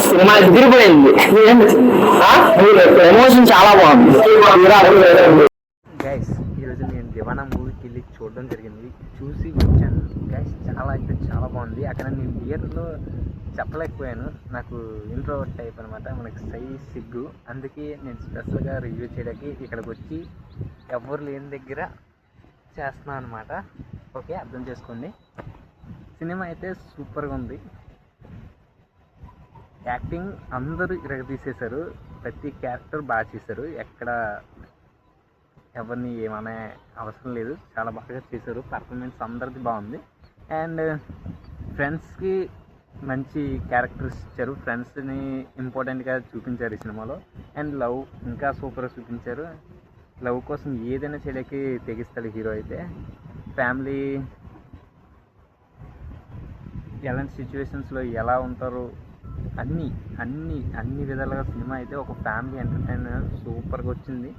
Cinema ఎదిరిపోయింది, emotion చాలా బాగుంది. Guys ఈరోజు నేను దివానా మూవీకి వెళ్ళి చూడడం జరిగింది, చూసి వచ్చాను గైస్. చాలా అయితే చాలా బాగుంది. అక్కడ నేను థియేటర్లో చెప్పలేకపోయాను, నాకు ఇంట్రో టైప్ అనమాట, మనకి సిగ్గు. అందుకే నేను స్పెషల్గా రివ్యూ చేయడానికి ఇక్కడికి వచ్చి ఎవరు లేని దగ్గర చేస్తున్నాను అనమాట. ఓకే, అర్థం చేసుకోండి. సినిమా అయితే సూపర్గా ఉంది. యాక్టింగ్ అందరూ తీసేశారు, ప్రతి క్యారెక్టర్ బాగా చేశారు, ఎక్కడ ఎవరిని ఏమనే అవసరం లేదు, చాలా బాగా చేశారు. పర్ఫార్మెన్స్ అందరిది బాగుంది. అండ్ ఫ్రెండ్స్కి మంచి క్యారెక్టర్స్ ఇచ్చారు, ఫ్రెండ్స్ని ఇంపార్టెంట్గా చూపించారు ఈ సినిమాలో. అండ్ లవ్ ఇంకా సూపర్గా చూపించారు. లవ్ కోసం ఏదైనా చేయడానికి తెగిస్తాడు హీరో అయితే. ఫ్యామిలీ ఎలాంటి సిచ్యువేషన్స్లో ఎలా ఉంటారు అన్నీ అన్ని అన్ని విధాలుగా సినిమా అయితే ఒక ఫ్యామిలీ ఎంటర్టైనర్ సూపర్గా వచ్చింది.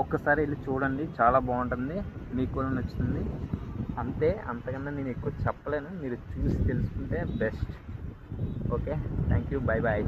ఒక్కసారి వెళ్ళి చూడండి, చాలా బాగుంటుంది, మీకు కూడా నచ్చుతుంది. అంతే, అంతకన్నా నేను ఎక్కువ చెప్పలేను, మీరు చూసి తెలుసుకుంటే best. Okay, thank you, bye bye.